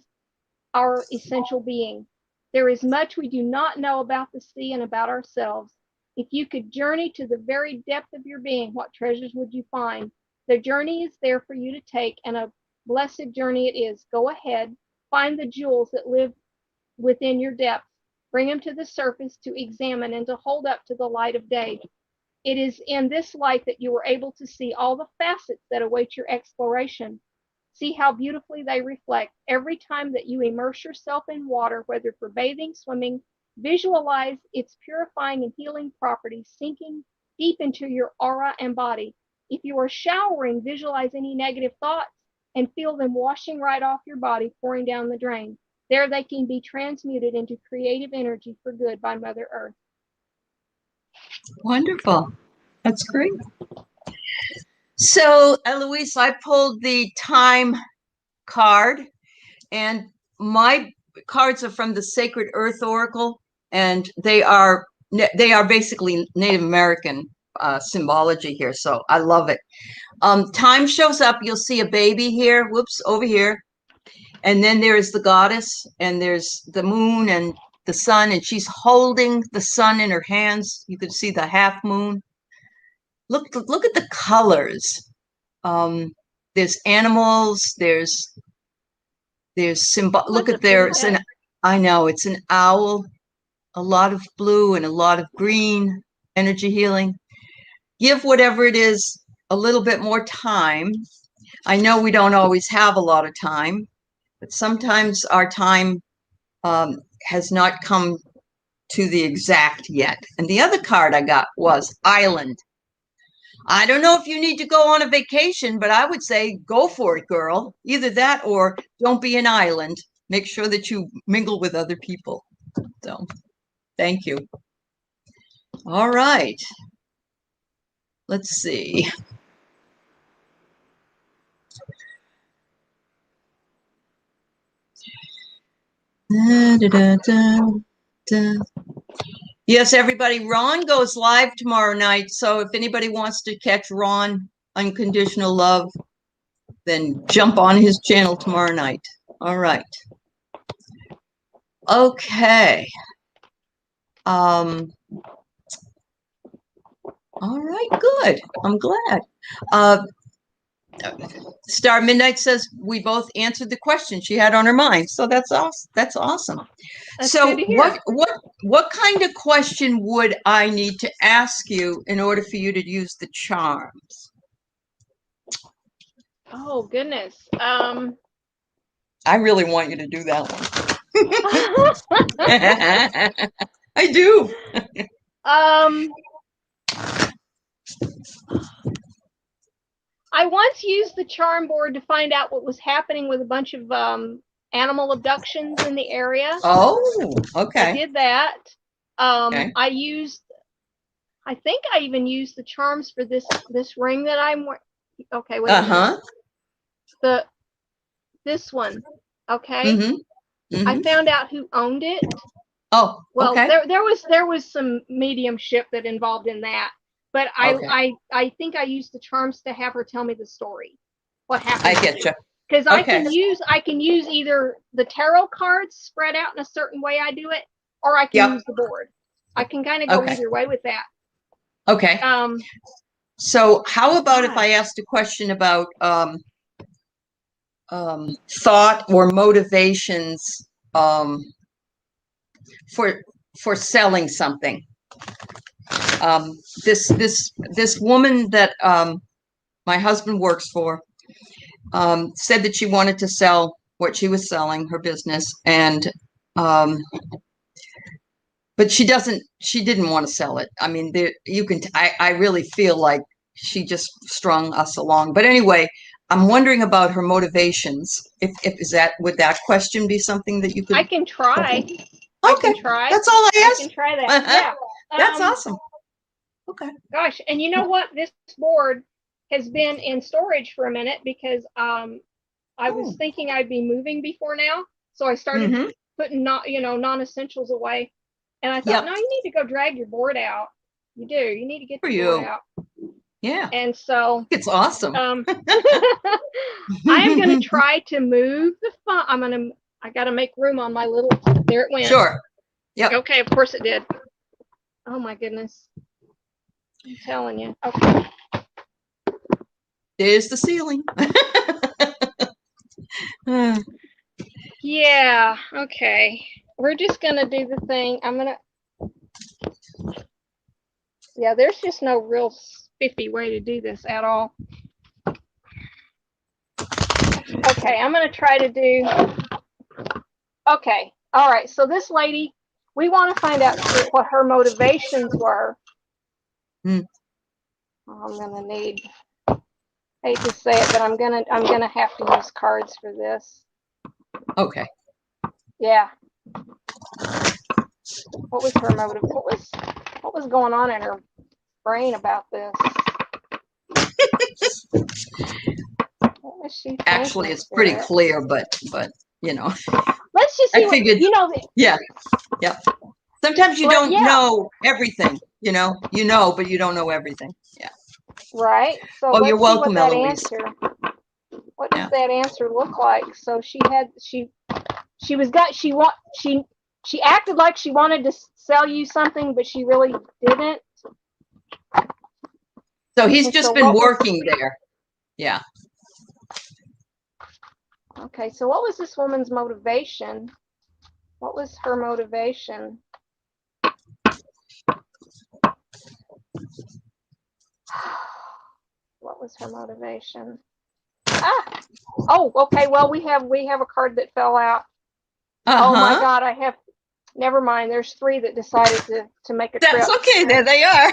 our essential being. There is much we do not know about the sea and about ourselves. If you could journey to the very depth of your being, what treasures would you find? The journey is there for you to take, and a blessed journey it is. Go ahead, find the jewels that live within your depths. Bring them to the surface to examine and to hold up to the light of day. It is in this light that you are able to see all the facets that await your exploration. See how beautifully they reflect. Every time that you immerse yourself in water, whether for bathing, swimming, visualize its purifying and healing properties sinking deep into your aura and body. If you are showering, visualize any negative thoughts and feel them washing right off your body, pouring down the drain. There they can be transmuted into creative energy for good by Mother Earth. Wonderful. That's great. So, Eloise, I pulled the time card, and my cards are from the Sacred Earth Oracle, and they are basically Native American symbology here, so I love it. Time shows up. You'll see a baby here. Whoops, over here. And then there is the goddess, and there's the moon and the sun, and she's holding the sun in her hands. You can see the half moon. Look at the colors. There's animals. There's symbol. Look at there's an. I know it's an owl. A lot of blue and a lot of green. Energy healing. Give whatever it is a little bit more time. I know we don't always have a lot of time, but sometimes our time has not come to the exact yet. And the other card I got was Island. I don't know if you need to go on a vacation, but I would say go for it, girl. Either that or don't be an island. Make sure that you mingle with other people. So, thank you. All right. Let's see. Yes, everybody, Ron goes live tomorrow night. So if anybody wants to catch Ron Unconditional Love, then jump on his channel tomorrow night. All right. Okay. All right, good. I'm glad. Star Midnight says we both answered the question she had on her mind. So that's awesome. That's awesome. That's so good to hear. what kind of question would I need to ask you in order for you to use the charms? Oh goodness. I really want you to do that one. I do. I once used the charm board to find out what was happening with a bunch of animal abductions in the area. Oh, I okay. did that. Okay. I think I even used the charms for this ring that I'm wearing. Okay, wait a minute. This one. Okay. Mm-hmm. I Mm-hmm. found out who owned it. Oh, Well, okay. there was some mediumship that involved in that, but Okay. I think I used the charms to have her tell me the story, what I happened. get you. Because Okay. I can use either the tarot cards spread out in a certain way I do it, or I can Yep. use the board. I can kind of go Okay. either way with that. Okay. So how about if God. I asked a question about thought or motivations um, for selling something? This woman that my husband works for said that she wanted to sell what she was selling, her business, and but she didn't want to sell it. I mean, I really feel like she just strung us along. But anyway, I'm wondering about her motivations. Would that question be something that you could? I can try. Okay, I can try. that's all I I asked. can try that. Yeah. That's awesome. Okay. Gosh, and you know what? This board has been in storage for a minute because I was thinking I'd be moving before now, so I started putting non-essentials away, and I thought, no, you need to go drag your board out. You do. You need to get the board out. Yeah. And so it's awesome. I am going to try to move the phone. I got to make room on my little. There it went. Sure. Yep. Okay. Of course it did. Oh my goodness. I'm telling you. Okay. There's the ceiling. Yeah. Okay. We're just gonna do the thing. Yeah, there's just no real spiffy way to do this at all. Okay, I'm gonna try to do. Okay. All right. So this lady, we want to find out what her motivations were. I'm gonna need. I hate to say it, but I'm gonna have to use cards for this. Okay. Yeah. What was her motive? What was going on in her brain about this? What was she thinking? Actually, it's pretty clear, but you know. Let's just see. I figured. Yeah. Sometimes you don't know everything. You know, but you don't know everything. Yeah. Right. So you're let's welcome, see what that Eloise. answer. What does that answer look like? So she acted like she wanted to sell you something, but she really didn't. So he's just been working there. Yeah. Okay, so what was this woman's motivation? What was her motivation? What was her motivation? Oh, okay. Well, we have a card that fell out. Oh my God, never mind. There's 3 that decided to make a trip. That's okay. There they are.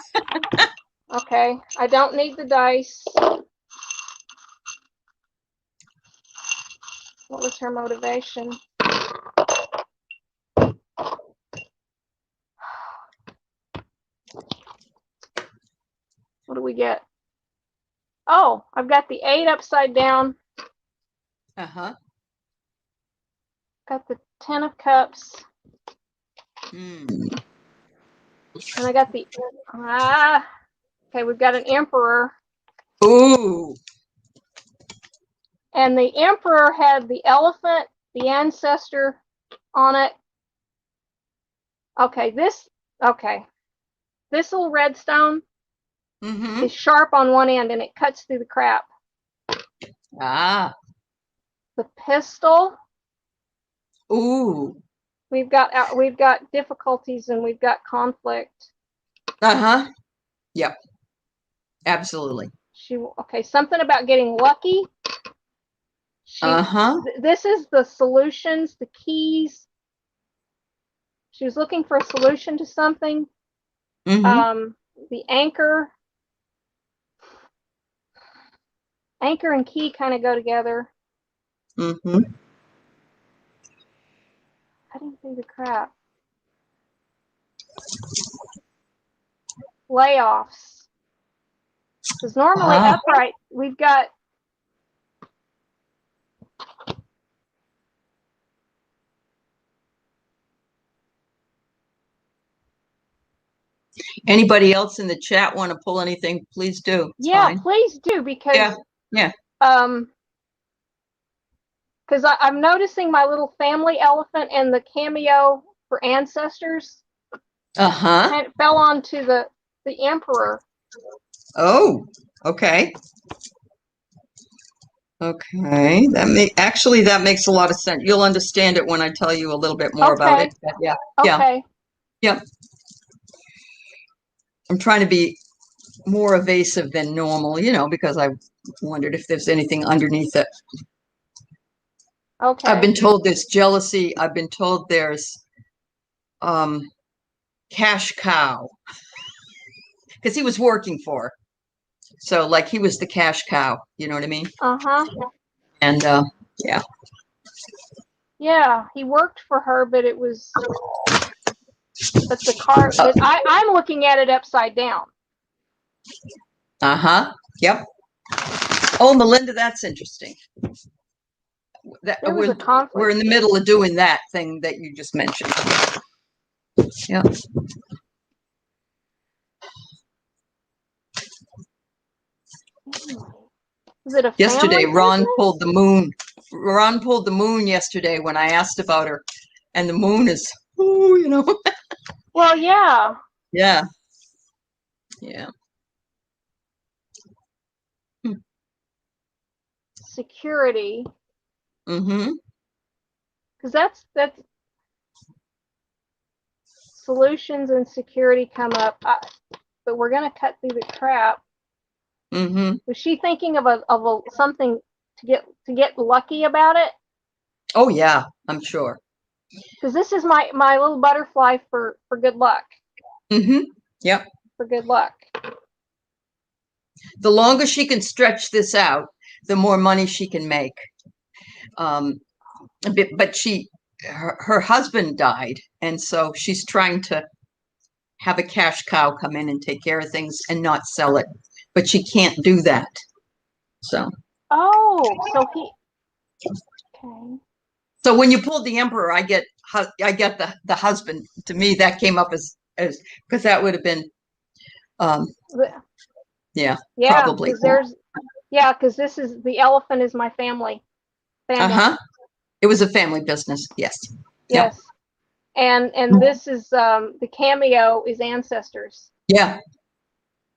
Okay, I don't need the dice. What was her motivation? What do we get? Oh, I've got the 8 upside down. Got the 10 of cups. And I got the okay, we've got an emperor. Ooh. And the emperor had the elephant, the ancestor on it. Okay, this little redstone is sharp on one end and it cuts through the crap. The pistol. Ooh. We've got difficulties and we've got conflict. Yep. Absolutely. Something about getting lucky. This is the solutions, the keys. She was looking for a solution to something. The anchor. Anchor and key kind of go together. Mm-hmm. I didn't see the crap. Layoffs. Because normally upright, we've got. Anybody else in the chat want to pull anything? Please do. It's fine. Please do, because yeah. Because I'm noticing my little family elephant and the cameo for ancestors. And it fell onto the emperor. Oh, okay. Okay, that makes a lot of sense. You'll understand it when I tell you a little bit more about it. But yeah. Okay. Yeah. I'm trying to be more evasive than normal, because I wondered if there's anything underneath it. Okay. I've been told there's jealousy. I've been told there's cash cow, because he was working for her. So like he was the cash cow, you know what I mean? And yeah. Yeah, he worked for her, but it was, but the car, but I'm looking at it upside down. Yep. Oh, Melinda, that's interesting. There was a conflict. We're in the middle of doing that thing that you just mentioned. Yeah. Is it a yesterday, Ron business? pulled the moon. Ron pulled the moon yesterday when I asked about her, and the moon is, Well, yeah. Yeah. Yeah. Security. Mm-hmm. Because that's solutions and security come up, but we're gonna cut through the crap. Mm-hmm. Was she thinking of a something to get lucky about it? Oh yeah, I'm sure. Because this is my little butterfly for good luck. Mm-hmm. Yep. For good luck. The longer she can stretch this out, the more money she can make. But her husband died, and so she's trying to have a cash cow come in and take care of things and not sell it, but she can't do that. So. Oh, so he. Okay. So when you pulled the emperor, I get the husband. To me, that came up as because that would have been, yeah, probably. Because this is the elephant is my family. It was a family business. Yes. Yes. Yep. And this is the cameo is ancestors. Yeah.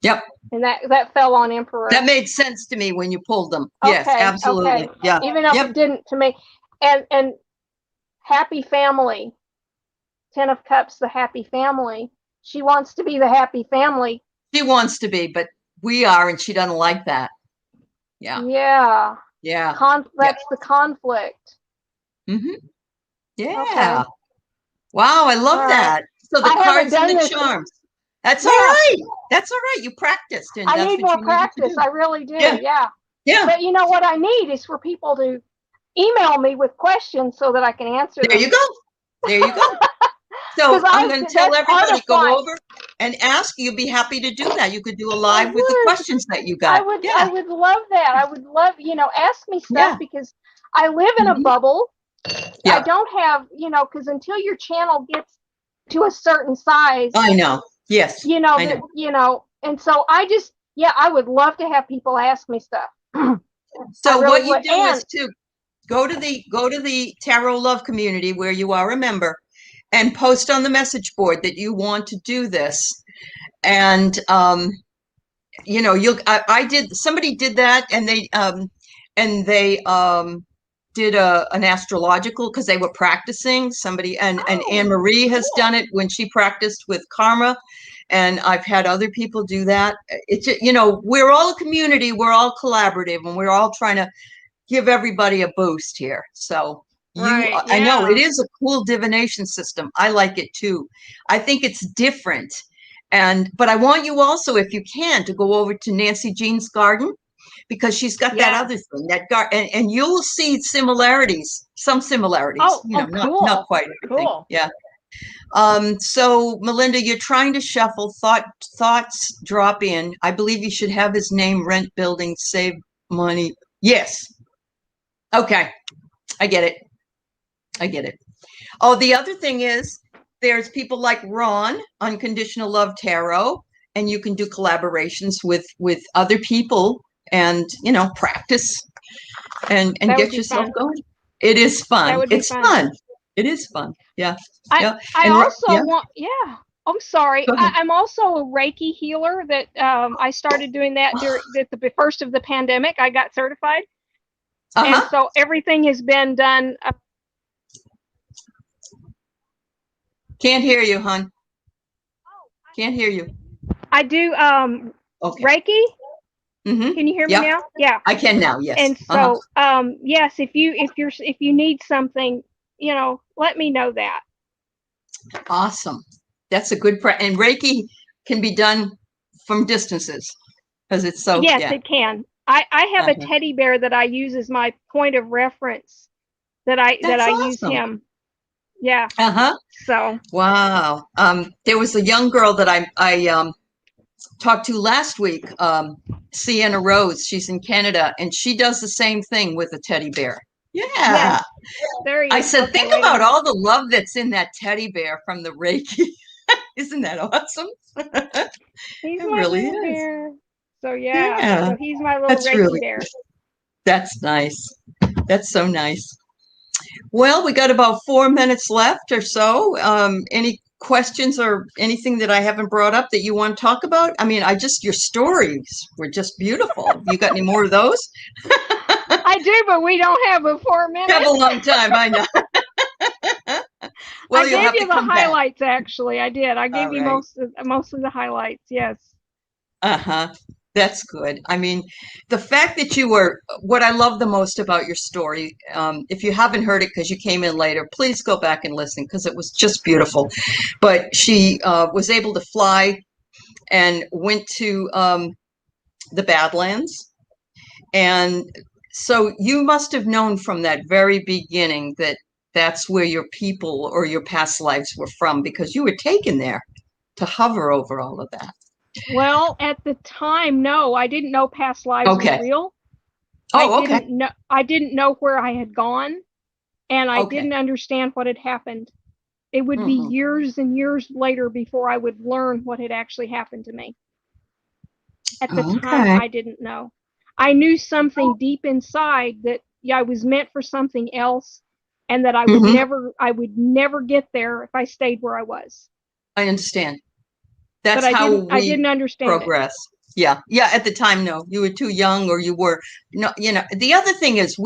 Yep. And that fell on emperor. That made sense to me when you pulled them. Okay, yes, absolutely. Okay. Yeah. Even though it didn't to me. And happy family. 10 of Cups, the happy family. She wants to be the happy family. She wants to be, but we are, and she doesn't like that. Yeah. Yeah. Yeah. That's the conflict. Mm-hmm. Yeah. Okay. Wow, I love that. So the cards and the charms. That's all right. That's all right. You practiced. And I need more practice. I really do. Yeah. But you know what I need is for people to email me with questions so that I can answer them. There you go. So I'm going to tell everybody, go over and ask. You'll be happy to do that. You could do a live with the questions that you got. I would love that. I would love, ask me stuff because I live in a bubble. Yeah. I don't have, because until your channel gets to a certain size. I know. Yes. And so I would love to have people ask me stuff. So what you do is to go to the Tarot Love community where you are a member and post on the message board that you want to do this. And, somebody did that and they did an astrological because they were practicing and Anne Marie has done it when she practiced with Karma. And I've had other people do that. It's, we're all a community, we're all collaborative, and we're all trying to give everybody a boost here. So I know it is a cool divination system. I like it too. I think it's different. But I want you also, if you can, to go over to Nancy Jean's Garden, because she's got that Yeah. other thing, and you'll see similarities, some similarities, Oh, not cool. quite everything. Cool. Yeah. So Melinda, you're trying to shuffle thoughts drop in. I believe you should have his name, rent building, save money. Yes. Okay. I get it. I get it. Oh, the other thing is there's people like Ron, Unconditional Love Tarot, and you can do collaborations with other people and, practice and That would get be yourself fun. going. It is fun. That would be It's fun. fun. It is fun. Yeah. Yeah. I And also yeah, want, yeah. I'm sorry. go ahead. I'm also a Reiki healer that I started doing that during the first of the pandemic. I got certified. And Uh-huh. so everything has been done. Can't hear you, hon. Can't hear you. I do Okay. Reiki. Mm-hmm. Can you hear me Yep. now? Yeah. I can now. Yes. And Uh-huh. so yes, if you need something, let me know that. Awesome. That's a good and Reiki can be done from distances because it's so, Yes, yeah. it can. I have a Uh-huh. teddy bear that I use as my point of reference that That's I use awesome. him. Yeah. Uh-huh. So Wow. There was a young girl that I talked to last week, Sienna Rose. She's in Canada, and she does the same thing with a teddy bear. Yeah. yes, there you I said, okay, think wait a about minute. all the love that's in that teddy bear from the Reiki. Isn't that awesome? He's It my really little is. bear. So yeah, Yeah. so he's my little That's Reiki really, bear. that's nice. That's so nice. Well, we got about 4 minutes left or so. Any questions or anything that I haven't brought up that you want to talk about? I mean, your stories were just beautiful. You got any more of those? I do, but we don't have but 4 You have a minutes. long time, I know. Well, I you'll gave have you to the come back. highlights. Actually, I did. I gave All you right. mostly the highlights. Yes. Uh-huh. That's good. I mean, the fact that what I love the most about your story, if you haven't heard it because you came in later, please go back and listen because it was just beautiful. But she was able to fly and went to the Badlands. And so you must have known from that very beginning that that's where your people or your past lives were from because you were taken there to hover over all of that. Well, at the time, no, I didn't know past lives were Okay. real. Oh, okay. I didn't know where I had gone, and I Okay. didn't understand what had happened. It would be Mm-hmm. years and years later before I would learn what had actually happened to me. At the time, Okay. I didn't know. I knew something deep inside that I was meant for something else, and that Mm-hmm. I would never get there if I stayed where I was. I understand. But That's how I we didn't understand it. progress. Yeah. Yeah. At the time, no, you were too young or you were no, the other thing is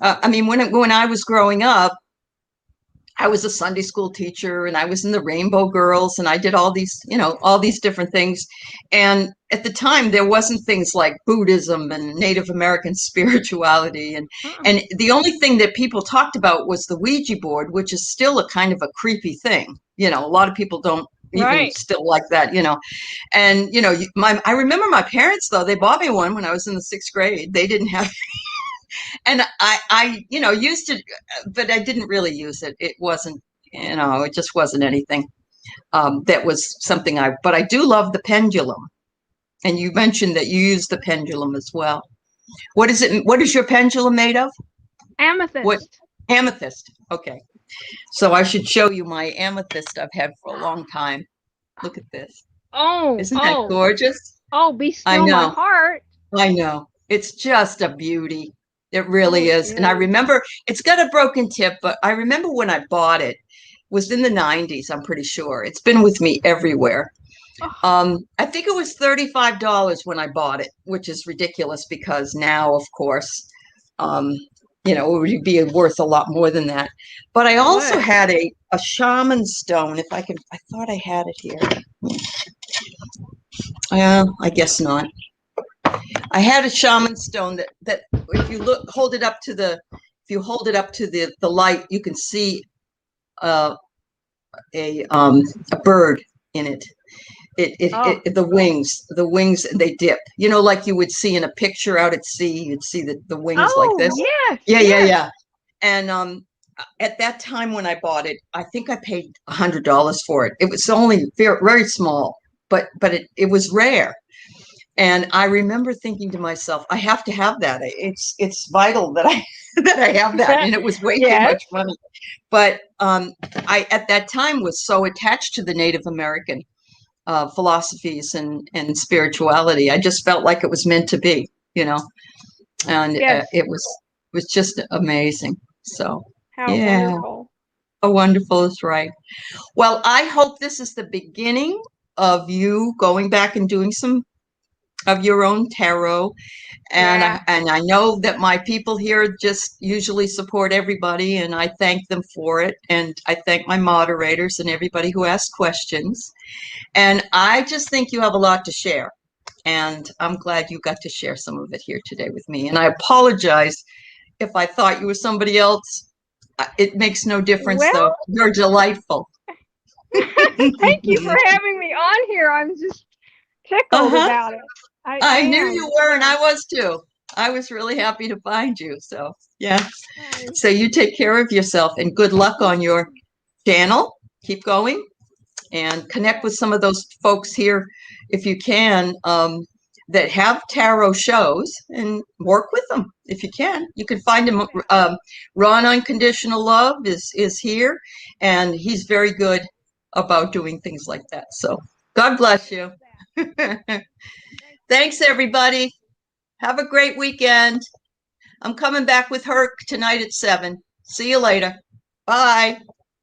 I mean, when I was growing up, I was a Sunday school teacher and I was in the Rainbow Girls and I did all these different things. And at the time, there wasn't things like Buddhism and Native American spirituality. And the only thing that people talked about was the Ouija board, which is still a kind of a creepy thing. A lot of people don't even Right. still like that. And, I remember my parents, though, they bought me one when I was in the 6th grade. They didn't have and I used it, but I didn't really use it. It wasn't, it just wasn't anything. That was something but I do love the pendulum. And you mentioned that you use the pendulum as well. What is it? What is your pendulum made of? What? Amethyst. Amethyst. Okay. So I should show you my amethyst I've had for a long time. Look at this. Oh, Isn't that gorgeous? be I still my know. heart. I know. It's just a beauty. It really It is. And I is. remember it's got a broken tip, but I remember when I bought it was in the 90s, I'm pretty sure. It's been with me everywhere. I think it was $35 when I bought it, which is ridiculous because now, of course, it would be worth a lot more than that. But I also had a shaman stone. I thought I had it here. I guess not. I had a shaman stone that if you hold it up to the light, you can see a bird in it. Oh, The wings, they dip, like you would see in a picture out at sea. You'd see the wings like oh, this. yes, Yeah, yeah, yes. yeah. And at that time when I bought it, I think I paid $100 for it. It was only very, very small, but it was rare. And I remember thinking to myself, I have to have that. It's vital that I that I have that. And it was way too Yes, much money. But I at that time was so attached to the Native American philosophies and spirituality. I just felt like it was meant to be, and yes. it was just amazing. So How yeah, wonderful. wonderful is right. Well, I hope this is the beginning of you going back and doing some of your own tarot. And Yeah. I know that my people here just usually support everybody, and I thank them for it. And I thank my moderators and everybody who asks questions. And I just think you have a lot to share. And I'm glad you got to share some of it here today with me. And I apologize if I thought you were somebody else. It makes no difference, Well, though. You're delightful. thank you for having me on here. I'm just tickled Uh-huh. about it. I I knew am. you were, and Yeah. I was too. I was really happy to find you. So, yeah. I- So you take care of yourself and good luck on your channel. Keep going and connect with some of those folks here if you can, that have tarot shows, and work with them if you can. You can find him. Ron Unconditional Love is here, and he's very good about doing things like that. So God bless you. Thanks, everybody. Have a great weekend. I'm coming back with her tonight at 7. See you later. Bye.